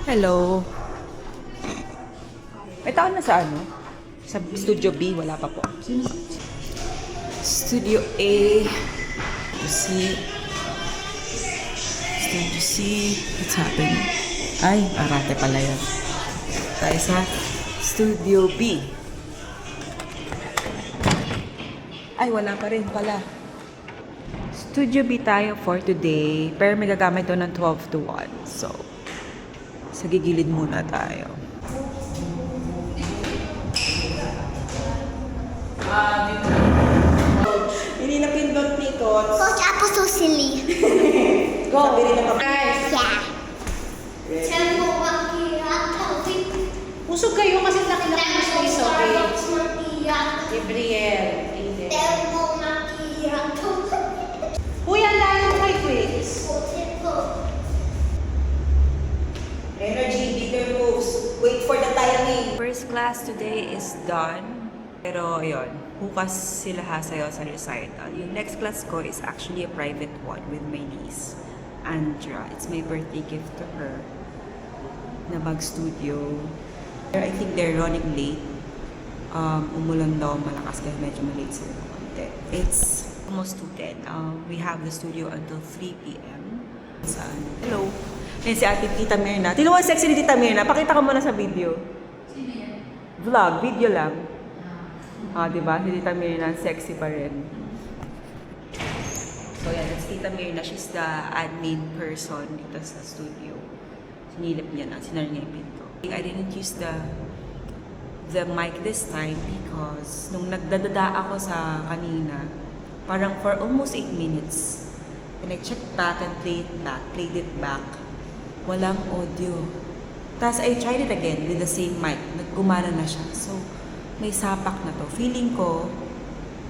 Hello. May tao na sa ano? Sa Studio B, wala pa po. Studio A. Studio C. What's happening? Ay, arate pala yan. Tayo sa Studio B. Ay, wala pa rin pala. Studio B tayo for today. Pero may gagamit doon ng 12 to 1. So, sa gigilid muna tayo. Hindi na pindot nito. Coach, ako susili. Go! Sabi rin naman. Yeah. Tell mo makiyatawin. Pusog kayo kasi nakilaki sa isobe. Gabriel. Tell mo makiyatawin. Uy, ang layo kay Quiz. Energy, bigger moves. Wait for the timing. First class today is done. Pero ayun, hukas sila sayo sa recital. Yung next class ko is actually a private one with my niece, Andra. It's my birthday gift to her na mag-studio. I think they're running late. Umulan daw malakas kaya medyo malate sila ng konti. It's almost 2:10. We have the studio until 3 p.m. Saan? Hello. Yan si ate Tita Mirna. Tino mo ang sexy ni Tita Mirna. Pakita ka muna sa video. Sino yan? Vlog, video lang. Diba? Si Tita Mirna, sexy pa rin. So yan, that's Tita Mirna. She's the admin person dito sa studio. Sinilip niya na, sinar niya yung pinto. I didn't use the mic this time because nung nagdadada ako sa kanina, parang for almost 8 minutes, and I checked back and played it back, walang audio. Tapos I tried it again with the same mic, nagkumana na siya. So, may sapak na to. Feeling ko,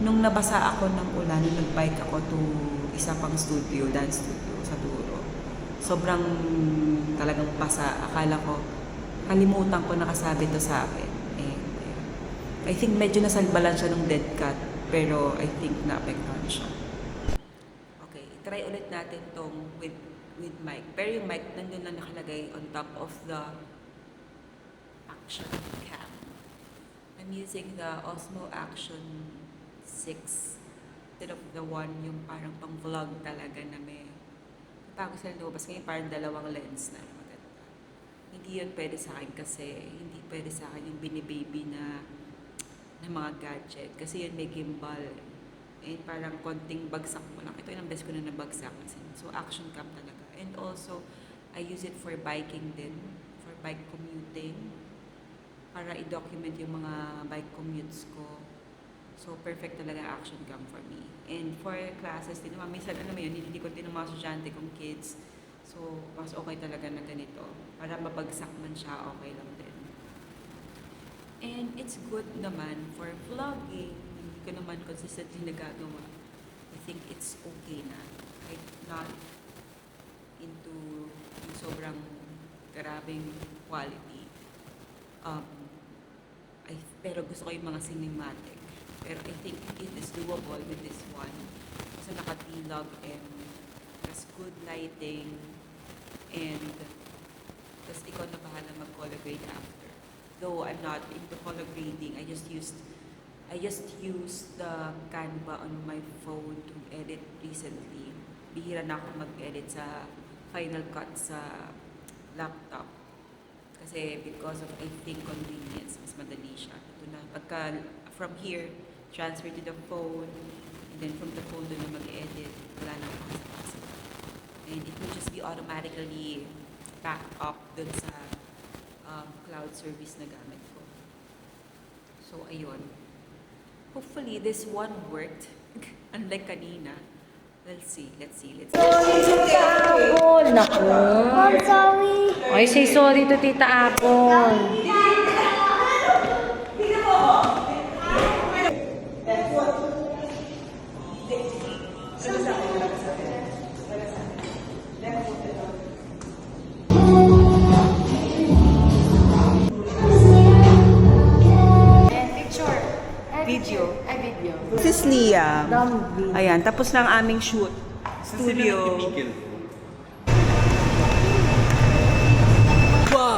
nung nabasa ako ng ulan, nung nag-bike ako to isa pang studio, dance studio sa Duro, sobrang talagang basa. Akala ko, kalimutan ko nakasabi to sa akin. And, I think medyo nasalbalan siya ng dead cat, pero I think naapektuhan siya. Okay, try ulit natin tong with mic. Pero yung mic nandun na nakalagay on top of the action cam. I'm using the Osmo Action 6 instead of the one yung parang pang vlog talaga na may pagod sila lumabas ngayon parang dalawang lens na maganda. Hindi yun pwede sa akin kasi hindi pwede sa akin yung binibaby na mga gadget kasi yun may gimbal and parang konting bagsak mo lang. Ito ilang beses ko na nabagsak kasi. So action cam talaga. And also I use it for biking din, for bike commuting, para i-document yung mga bike commutes ko. So, perfect talaga action cam for me. And for classes din naman, minsan, ano mo yun, nililikot din ng mga estudyante kong kids. So, mas okay talaga na ganito. Para mabagsak man siya, okay lang din. And it's good naman for vlogging. Hindi ko naman consistently nagagawa. I think it's okay na. Kahit not into yung sobrang grabing quality. Pero gusto ko yung mga cinematic. Pero I think it is doable with this one. Kasi naka-vlog and has good lighting and tapos ikaw na bahala mag-color grade after. Though I'm not into color grading, I just used the Canva on my phone to edit recently. Bihira na ako mag-edit sa Final Cut sa laptop. Kasi because of, I think, convenience, mas madali siya. Ito na, pagka from here, transfer to the phone, and then from the phone doon na mag-edit, wala nang paksa-paksa. And it will just be automatically backed up dun sa cloud service na gamit ko. So, ayun. Hopefully, this one worked. Unlike kanina. Let's see. Apple, naku. I'm sorry. Ay, say sorry to Tita Apple. Video. Ay, video. This is Liam. Video. Ayan, tapos na ang aming shoot. Studio. Wow!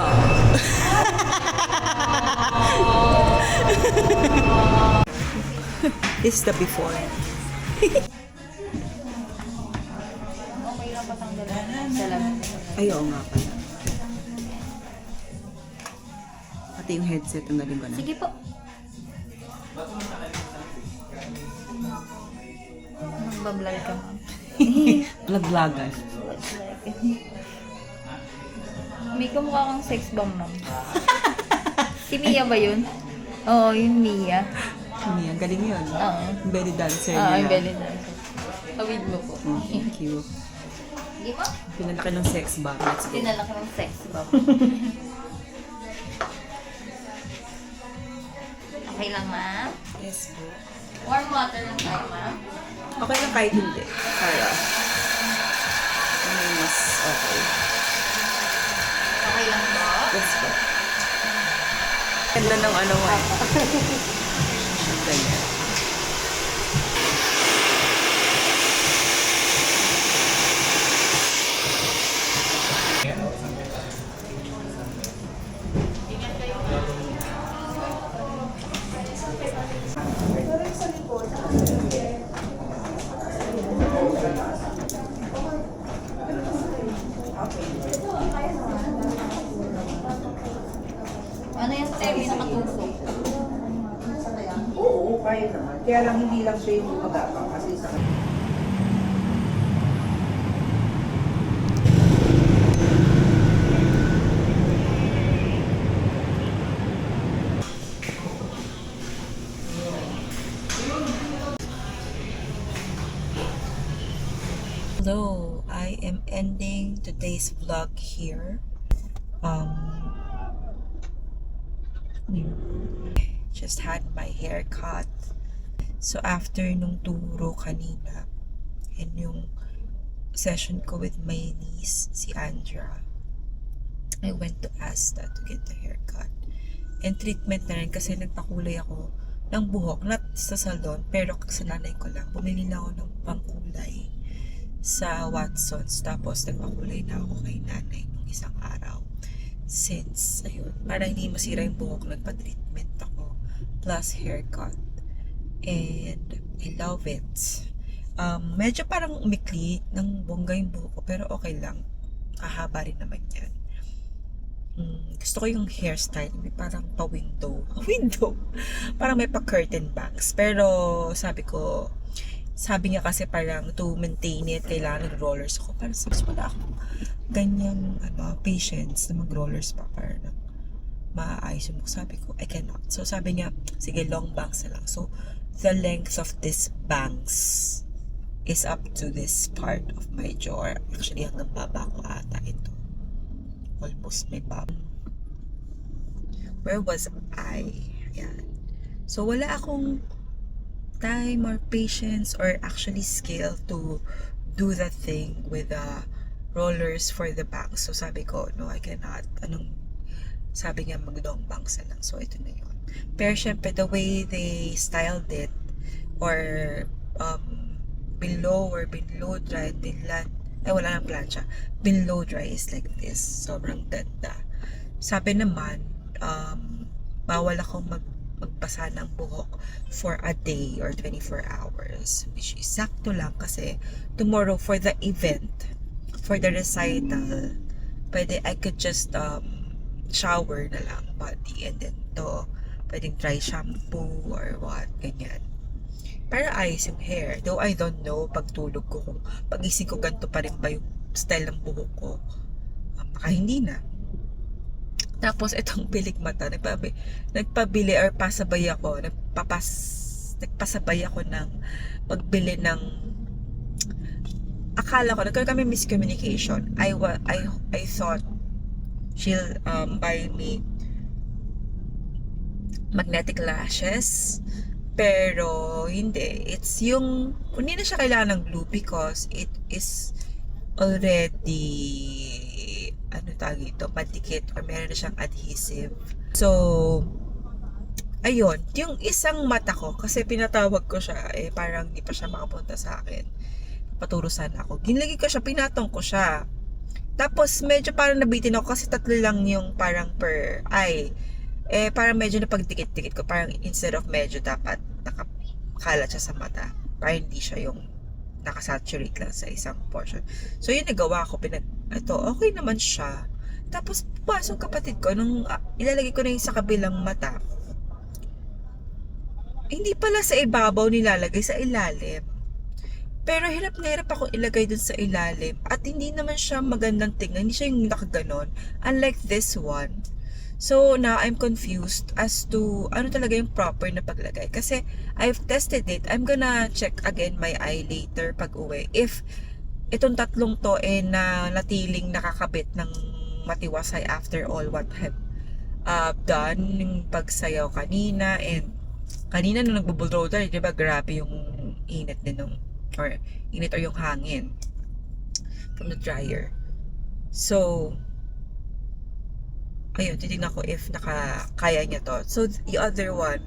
This is the before. Okay lang patanggalan. Salamat. Ay, oo nga pala. Pati yung headset, tanggalin ko na. Sige po. Nagbablog ka, ma'am. Vlog-vlogan. May kamukha kang sex bomb, ma'am. Si Mia ba yun? Oo, yung Mia. Ang galing yun. Oo. Belly dancer Oo, nila. yung belly dancer. Tawid mo po. Oh, thank you. Sige po. Pinalaki ng sex bomb. Let's go. Tinala ko ng sex bomb. Okay lang, ma'am. Yes po. Warm water lang tayo, ma'am. Okay lang kahit hindi. Para. Ano yung mas okay. Okay lang po. Yes po. Ganda ng ano nga. Ganyan. Ano yung style na katusok? Oo, kaya naman. Kaya lang hindi lang siya yung magapang kasi sa Hello, I am ending today's vlog here. Just had my hair cut. So after nung turo kanina and yung session ko with my niece, si Andra, I went to Asta to get the haircut. And treatment na rin kasi nagpakulay ako ng buhok, not sa salon, pero sa nanay ko lang. Bumili na ako ng pangkulay sa Watsons, tapos nagpakulay na ako kay nanay nung isang araw. Since, ayun, para hindi masira yung buhok, nagpa-treatment ako, plus haircut. And I love it. Medyo parang umikli ng bongga yung buhok ko, pero okay lang. Kahaba rin naman yan. Gusto ko yung hairstyle, may parang pa-window. Window? Parang may pa-curtain bangs. Pero sabi niya kasi parang to maintain it, kailangan nag-rollers ako. Parang mas wala akong ganyang patience na mag-rollers pa para na maayos yung mukha. Sabi ko, I cannot. So sabi niya, sige, long bangs na lang. So the length of this bangs is up to this part of my jaw. Actually, hanggang baba ko ata ito. Almost may baba. Where was I? Yan. So wala akong time or patience or actually skill to do the thing with the rollers for the bangs. So sabi ko, no, I cannot. Sabi niya, mag-long bangs na lang. So ito na yun. Pero syempre, the way they styled it or below dry, wala nang plancha. Below dry is like this. Sobrang ganda. Sabi naman, bawal akong magpasa ng buhok for a day or 24 hours. Which is sakto lang kasi tomorrow for the event, for the recital, I could just shower na lang body and then pwedeng dry shampoo or what, ganyan. Para ayos yung hair. Though I don't know, pagtulog ko, kung pagising ko ganito pa rin ba yung style ng buhok ko. Baka hindi na. Tapos itong pilik mata, nagpabili or nagpasabay ako ng pagbili ng, akala ko, nagkaroon kami miscommunication. I thought she'll buy me magnetic lashes, pero hindi. It's yung, hindi na siya kailangan ng glue because it is already madikit or meron na siyang adhesive. So ayun, yung isang mata ko, kasi pinatawag ko siya, parang di pa siya makapunta sa akin. Paturo sana ako. Ginlagay ko siya, pinatong ko siya. Tapos medyo parang nabitin ako kasi 3 lang yung parang per eye. Parang medyo napagdikit-dikit ko. Parang instead of medyo dapat kalat siya sa mata. Para hindi siya yung nakasaturate lang sa isang portion. So, yun nagawa ko. Ito, okay naman siya. Tapos, pasok kapatid ko, nung ilalagay ko na yung sa kabilang mata, hindi pala sa ibabaw nilalagay, sa ilalim. Pero hirap na hirap ako ilagay dun sa ilalim. At hindi naman siya magandang tingnan. Hindi siya yung nakaganon. Unlike this one. So, now I'm confused as to ano talaga yung proper na paglagay. Kasi, I've tested it. I'm gonna check again my eye later pag uwi. If itong tatlong to na natiling nakakabit ng matiwasay after all what I've done. Yung pagsayaw kanina. And kanina nung nagbubullroader, di ba grabe yung init din nung or init or yung hangin from the dryer. So, ayun, titignan ko if kaya niya to. So, the other one,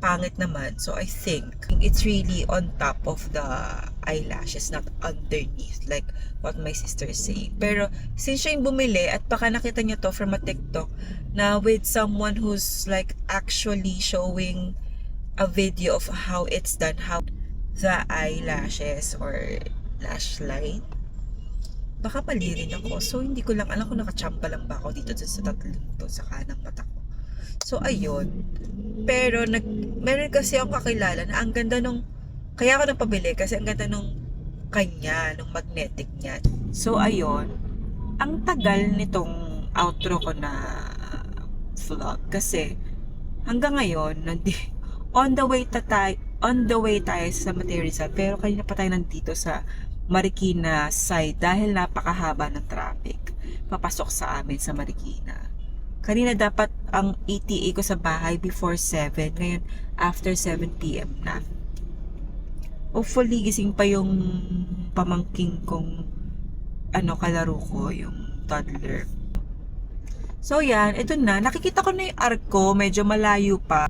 pangit naman. So, I think it's really on top of the eyelashes, not underneath, like what my sister is saying. Pero, since siya yung bumili, at baka nakita niya to from a TikTok, na with someone who's like actually showing a video of how it's done, how the eyelashes or lash line. Baka pali rin ako. So, hindi ko lang alam kung nakachamba lang ba ako dito sa tatlong to sa kanang mata ko. So, ayun. Pero, meron kasi akong kakilala na ang ganda nung, kaya ako nagpabili kasi ang ganda nung kanya, nung magnetic niya. So, ayun. Ang tagal nitong outro ko na vlog kasi hanggang ngayon, on the way tayo sa Material, pero kanina pa tayo nandito sa Marikina side dahil napakahaba ng traffic papasok sa amin sa Marikina. Kanina dapat ang ETA ko sa bahay before 7, ngayon after 7 PM na. Hopefully gising pa yung pamangking kong kalaro ko, yung toddler. So yan, ito na, nakikita ko na yung arko, medyo malayo pa.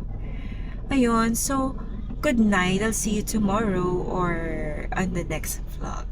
Ayun, so good night. I'll see you tomorrow or on the next vlog.